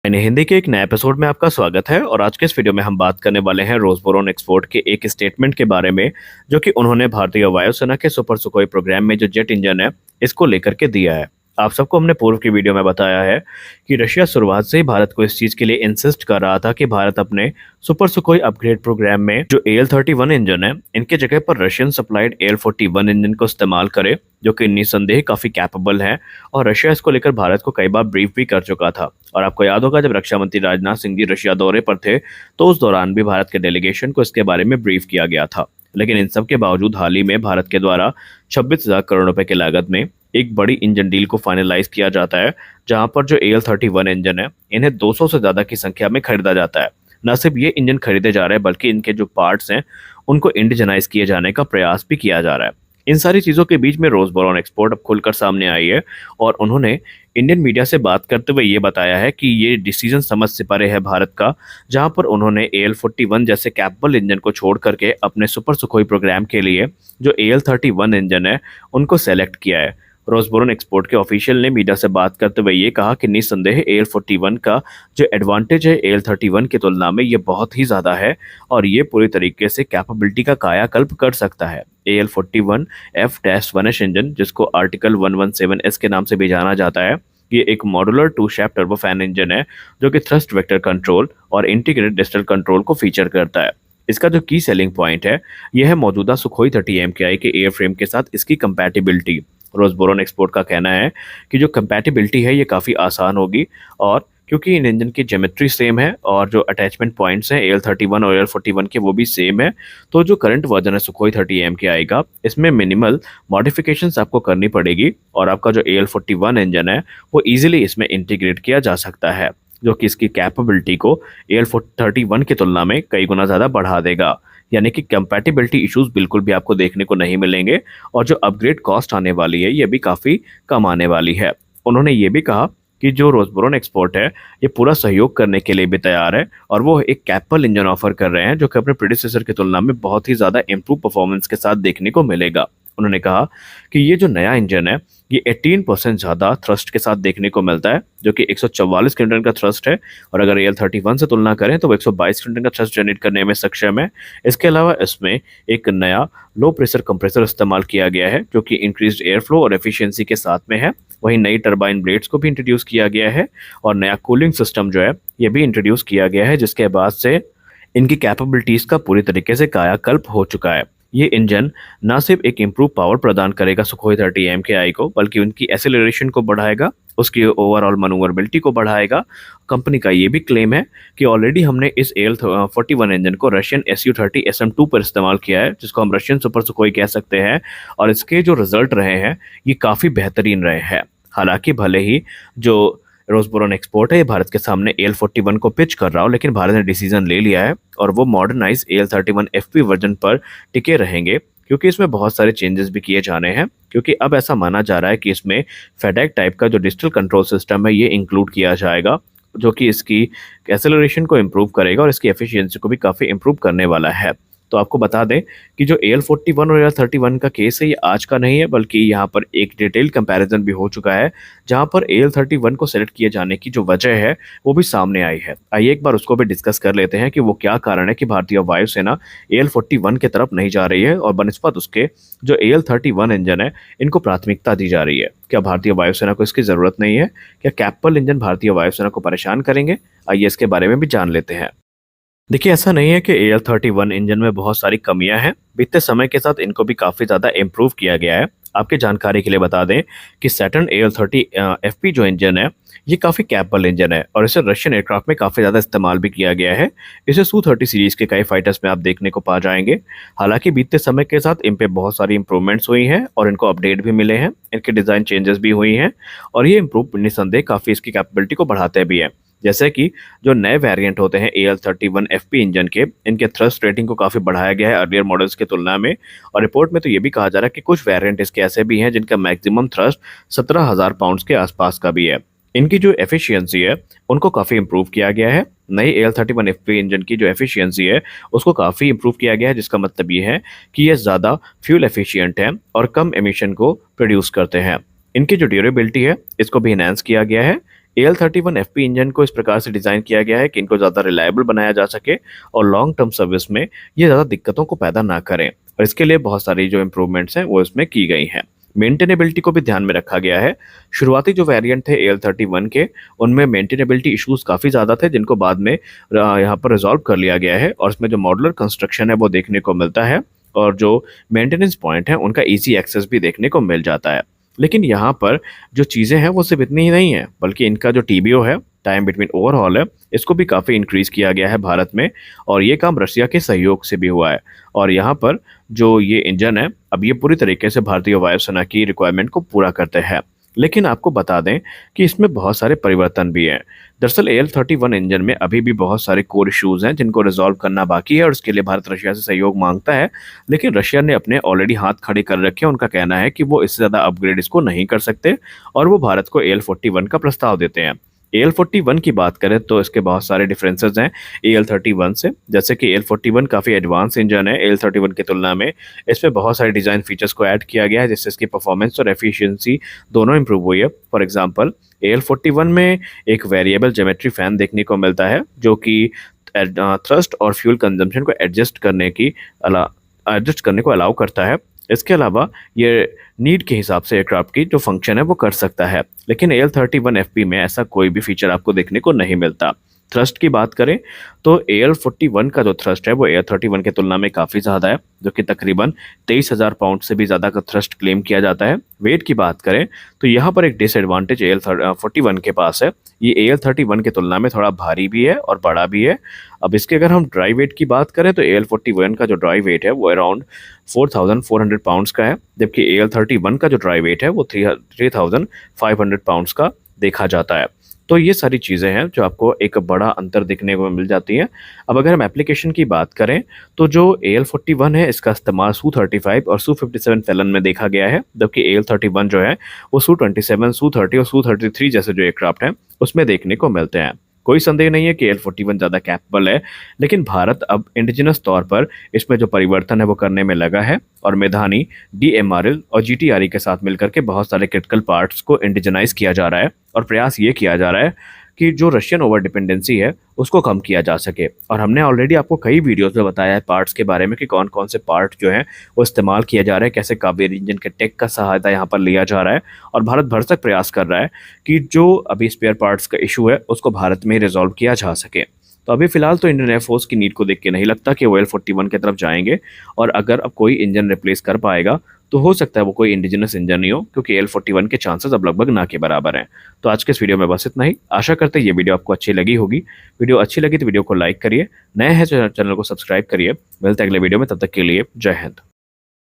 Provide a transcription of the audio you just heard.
यानी हिंदी के एक नए एपिसोड में आपका स्वागत है। और आज के इस वीडियो में हम बात करने वाले हैं रोसबोरोन एक्सपोर्ट के एक स्टेटमेंट के बारे में, जो कि उन्होंने भारतीय वायुसेना के सुपर सुखोई प्रोग्राम में जो जेट इंजन है इसको लेकर के दिया है। आप सबको हमने पूर्व की वीडियो में बताया है कि रशिया शुरुआत से ही भारत को इस चीज के लिए इंसिस्ट कर रहा था कि भारत अपने सुपर सुखोई अपग्रेड प्रोग्राम में जो AL-31 इंजन है इनके जगह पर रशियन सप्लाइड AL-41 इंजन को इस्तेमाल करे, जो कि निस्संदेह काफी कैपेबल है। और रशिया इसको लेकर भारत को कई बार ब्रीफ भी कर चुका था। और आपको याद होगा जब रक्षा मंत्री राजनाथ सिंह जी रशिया दौरे पर थे तो उस दौरान भी भारत के डेलीगेशन को इसके बारे में ब्रीफ किया गया था। लेकिन इन सब के बावजूद हाल ही में भारत के द्वारा 26,000 करोड़ रुपए की लागत में एक बड़ी इंजन डील को फाइनलाइज किया जाता है, जहां पर जो AL-31 इंजन है इन्हें 200 से ज्यादा की संख्या में खरीदा जाता है। न सिर्फ ये इंजन खरीदे जा रहे हैं बल्कि इनके जो पार्ट्स हैं उनको इंडिजनाइज किए जाने का प्रयास भी किया जा रहा है। इन सारी चीजों के बीच में रोसबोरोन एक्सपोर्ट अब खुलकर सामने आई है और उन्होंने इंडियन मीडिया से बात करते हुए ये बताया है कि ये डिसीजन समझ से परे है भारत का, जहां पर उन्होंने AL-41 जैसे कैपेबल इंजन को छोड़ करके अपने सुपर सुखोई प्रोग्राम के लिए जो AL-31 इंजन है उनको सेलेक्ट किया है। रोसबोरोन एक्सपोर्ट के ऑफिशियल ने मीडिया से बात करते हुए ये कहा कि निस्संदेह AL-41 का जो एडवांटेज है AL-31 की तुलना में ये बहुत ही ज़्यादा है और ये पूरी तरीके से कैपेबिलिटी का कायाकल्प कर सकता है। AL-41 F-1H इंजन, जिसको आर्टिकल 117S के नाम से भी जाना जाता है, ये एक मॉड्यूलर 2 शैफ्ट टर्बोफैन इंजन है जो कि थ्रस्ट वेक्टर कंट्रोल और इंटीग्रेटेड डिस्टल कंट्रोल को फीचर करता है। इसका जो की सेलिंग पॉइंट है यह है मौजूदा सुखोई 30 MKI के एयरफ्रेम के साथ इसकी कंपैटिबिलिटी। रोसबोरोन एक्सपोर्ट का कहना है कि जो कंपैटिबिलिटी है ये काफ़ी आसान होगी, और क्योंकि इन इंजन की ज्योमेट्री सेम है और जो अटैचमेंट पॉइंट्स हैं AL-31 और AL-41 के वो भी सेम है, तो जो करंट वर्जन है सुखोई 30 MKI का इसमें मिनिमल मॉडिफिकेशंस आपको करनी पड़ेगी और आपका जो AL-41 इंजन है वो इजीली इसमें इंटीग्रेट किया जा सकता है, जो कि इसकी कैपेबिलिटी को AL-31 की तुलना में कई गुना ज़्यादा बढ़ा देगा। यानी कि कंपैटिबिलिटी इश्यूज बिल्कुल भी आपको देखने को नहीं मिलेंगे और जो अपग्रेड कॉस्ट आने वाली है ये भी काफ़ी कम आने वाली है। उन्होंने ये भी कहा कि जो रोसबोरोन एक्सपोर्ट है ये पूरा सहयोग करने के लिए भी तैयार है और वो एक कैपेबल इंजन ऑफर कर रहे हैं जो कि अपने प्रेडिसेसर की तुलना में बहुत ही ज़्यादा इम्प्रूव परफॉर्मेंस के साथ देखने को मिलेगा। उन्होंने कहा कि ये जो नया इंजन है ये 18% ज़्यादा थ्रस्ट के साथ देखने को मिलता है, जो कि 144 किलोन्यूटन का थ्रस्ट है, और अगर AL-31 से तुलना करें तो वो 122 किलोन्यूटन का थ्रस्ट जनरेट करने में सक्षम है। इसके अलावा इसमें एक नया लो प्रेशर कंप्रेसर इस्तेमाल किया गया है जो कि इंक्रीज्ड एयर फ्लो और एफिशिएंसी के साथ में है। वहीं नई टर्बाइन ब्लेड्स को भी इंट्रोड्यूस किया गया है और नया कूलिंग सिस्टम जो है ये भी इंट्रोड्यूस किया गया है, जिसके बाद से इनकी कैपेबिलिटीज का पूरी तरीके से कायाकल्प हो चुका है। ये इंजन न सिर्फ एक इम्प्रूव पावर प्रदान करेगा सुखोई 30 MKI को, बल्कि उनकी एक्सेलरेशन को बढ़ाएगा, उसकी ओवरऑल मनूवरबिलिटी को बढ़ाएगा। कंपनी का ये भी क्लेम है कि ऑलरेडी हमने इस AL-41 इंजन को रशियन Su-30 SM-2 पर इस्तेमाल किया है, जिसको हम रशियन सुपर सुखोई कह सकते हैं, और इसके जो रिजल्ट रहे हैं ये काफ़ी बेहतरीन रहे हैं। हालांकि भले ही जो रोसबोरोन एक्सपोर्ट है ये भारत के सामने AL-41 को पिच कर रहा हो, लेकिन भारत ने डिसीजन ले लिया है और वो मॉडर्नाइज AL-31 FP वर्जन पर टिके रहेंगे, क्योंकि इसमें बहुत सारे चेंजेस भी किए जाने हैं। क्योंकि अब ऐसा माना जा रहा है कि इसमें फेडेक टाइप का जो डिजिटल कंट्रोल सिस्टम है ये इंक्लूड किया जाएगा, जो कि इसकी एक्सेलरेशन को इम्प्रूव करेगा और इसकी एफिशिएंसी को भी काफ़ी इम्प्रूव करने वाला है। तो आपको बता दें कि जो AL-41 और AL-31 का केस है ये आज का नहीं है, बल्कि यहाँ पर एक डिटेल कंपैरिजन भी हो चुका है, जहाँ पर AL-31 को सेलेक्ट किए जाने की जो वजह है वो भी सामने आई है। आइए एक बार उसको भी डिस्कस कर लेते हैं कि वो क्या कारण है कि भारतीय वायुसेना AL-41 की तरफ नहीं जा रही है और बनिस्बत उसके जो AL-31 इंजन है इनको प्राथमिकता दी जा रही है। क्या भारतीय वायुसेना को इसकी ज़रूरत नहीं है? क्या कैपेबल इंजन भारतीय वायुसेना को परेशान करेंगे? आइए इसके बारे में भी जान लेते हैं। देखिए, ऐसा नहीं है कि AL-31 इंजन में बहुत सारी कमियां हैं। बीते समय के साथ इनको भी काफ़ी ज़्यादा इम्प्रूव किया गया है। आपके जानकारी के लिए बता दें कि सैटर्न AL-30 FP जो इंजन है ये काफ़ी कैपेबल इंजन है और इसे रशियन एयरक्राफ्ट में काफ़ी ज़्यादा इस्तेमाल भी किया गया है। इसे Su-30 सीरीज़ के कई फाइटर्स में आप देखने को पा जाएंगे। हालांकि बीते समय के साथ इन पे बहुत सारी इंप्रूवमेंट्स हुई हैं और इनको अपडेट भी मिले हैं, इनके डिज़ाइन चेंजेस भी हुई हैं और ये इम्प्रूव निसंदेह काफ़ी इसकी कैपेबिलिटी को बढ़ाते भी हैं। जैसे कि जो नए वेरिएंट होते हैं AL-31 FP इंजन के, इनके थ्रस्ट रेटिंग को काफ़ी बढ़ाया गया है अर्लियर मॉडल्स की तुलना में, और रिपोर्ट में तो ये भी कहा जा रहा है कि कुछ वेरिएंट इसके ऐसे भी हैं जिनका मैक्सिमम थ्रस्ट 17,000 पाउंड्स के आसपास का भी है। इनकी जो एफिशिएंसी है उनको काफ़ी इंप्रूव किया गया है। नई AL-31 FP इंजन की जो एफिशिएंसी है उसको काफ़ी इंप्रूव किया गया है, जिसका मतलब ये है कि ये ज़्यादा फ्यूल एफिशिएंट है और कम एमिशन को प्रोड्यूस करते हैं। इनकी जो ड्यूरेबिलिटी है इसको भी इनहेंस किया गया है। AL-31FP इंजन को इस प्रकार से डिज़ाइन किया गया है कि इनको ज़्यादा रिलायबल बनाया जा सके और लॉन्ग टर्म सर्विस में ये ज़्यादा दिक्कतों को पैदा ना करें, और इसके लिए बहुत सारी जो इम्प्रूवमेंट्स हैं वो इसमें की गई हैं। मेंटेनेबिलिटी को भी ध्यान में रखा गया है। शुरुआती जो वेरिएंट थे AL-31 के, उनमें मेंटेनेबिलिटी इश्यूज काफ़ी ज़्यादा थे, जिनको बाद में यहाँ पर रिजॉल्व कर लिया गया है, और इसमें जो मॉडुलर कंस्ट्रक्शन है वो देखने को मिलता है, और जो मेंटेनेंस पॉइंट है उनका ईजी एक्सेस भी देखने को मिल जाता है। लेकिन यहाँ पर जो चीज़ें हैं वो सिर्फ इतनी ही नहीं है, बल्कि इनका जो TBO है, टाइम बिटवीन ओवरहॉल है, इसको भी काफ़ी इंक्रीज़ किया गया है भारत में, और ये काम रशिया के सहयोग से भी हुआ है। और यहाँ पर जो ये इंजन है, अब ये पूरी तरीके से भारतीय वायुसेना की रिक्वायरमेंट को पूरा करते हैं। लेकिन आपको बता दें कि इसमें बहुत सारे परिवर्तन भी हैं। दरअसल AL-31 इंजन में अभी भी बहुत सारे कोर इश्यूज हैं जिनको रिजॉल्व करना बाकी है, और उसके लिए भारत रशिया से सहयोग मांगता है। लेकिन रशिया ने अपने ऑलरेडी हाथ खड़े कर रखे हैं। उनका कहना है कि वो इससे ज़्यादा अपग्रेड इसको नहीं कर सकते, और वो भारत को AL-41 का प्रस्ताव देते हैं। AL-41 की बात करें तो इसके बहुत सारे डिफरेंसेस हैं AL-31 से, जैसे कि AL-41 काफ़ी एडवांस इंजन है AL-31 की तुलना में। इसमें बहुत सारे डिज़ाइन फीचर्स को ऐड किया गया है, जिससे इसकी परफॉर्मेंस और एफिशिएंसी दोनों इंप्रूव हुई है। फॉर एग्जांपल, AL-41 में एक वेरिएबल ज्योमेट्री फैन देखने को मिलता है, जो कि थ्रस्ट और फ्यूल कंजम्पशन को एडजस्ट करने को अलाउ करता है। इसके अलावा ये नीड के हिसाब से एयरक्राफ्ट की जो फंक्शन है वो कर सकता है। लेकिन AL-31FP में ऐसा कोई भी फीचर आपको देखने को नहीं मिलता। थ्रस्ट की बात करें तो AL-41 का जो थ्रस्ट है वो AL-31 की तुलना में काफ़ी ज़्यादा है, जो कि तकरीबन 23,000 पाउंड से भी ज़्यादा का थ्रस्ट क्लेम किया जाता है। वेट की बात करें तो यहाँ पर एक डिसएडवांटेज AL-41 के पास है। ये AL-31 की तुलना में थोड़ा भारी भी है और बड़ा भी है। अब इसके अगर हम ड्राई वेट की बात करें तो AL-41 का जो ड्राई वेट है वो अराउंड 4,400 पाउंड्स का है, जबकि AL-31 का जो ड्राई वेट है वो 3,500 पाउंड्स का देखा जाता है। तो ये सारी चीज़ें हैं जो आपको एक बड़ा अंतर देखने को मिल जाती हैं। अब अगर हम एप्लीकेशन की बात करें तो जो AL-41 है, इसका इस्तेमाल Su-35 और Su-57 फैलन में देखा गया है, जबकि AL-31 जो है वो Su-27, Su-30 और Su-33 जैसे जो एयरक्राफ्ट हैं उसमें देखने को मिलते हैं। कोई संदेह नहीं है कि AL-41 ज़्यादा कैपेबल है, लेकिन भारत अब इंडिजिनस तौर पर इसमें जो परिवर्तन है वो करने में लगा है, और मेधानी, DMRL और GTRE के साथ मिलकर के बहुत सारे क्रिटिकल पार्ट्स को इंडिजनाइज किया जा रहा है, और प्रयास ये किया जा रहा है कि जो रशियन ओवर डिपेंडेंसी है उसको कम किया जा सके। और हमने ऑलरेडी आपको कई वीडियोस में बताया है पार्ट्स के बारे में कि कौन कौन से पार्ट जो हैं वो इस्तेमाल किया जा रहा है, कैसे कावेरी इंजन के टेक का सहायता यहाँ पर लिया जा रहा है, और भारत भरसक प्रयास कर रहा है कि जो अभी स्पेयर पार्ट्स का इशू है उसको भारत में रिजॉल्व किया जा सके। तो अभी फिलहाल तो इंडियन एयरफोर्स की नीड को देख के नहीं लगता कि वो AL-41 की तरफ जाएंगे, और अगर अब कोई इंजन रिप्लेस कर पाएगा तो हो सकता है वो कोई इंडिजिनस इंजन ही हो, क्योंकि AL-41 के चांसेस अब लगभग ना के बराबर हैं। तो आज के इस वीडियो में बस इतना ही। आशा करते हैं ये वीडियो आपको अच्छी लगी होगी। वीडियो अच्छी लगी तो वीडियो को लाइक करिए, नए हैं चैनल को सब्सक्राइब करिए। मिलते हैं अगले वीडियो में, तब तक के लिए जय हिंद।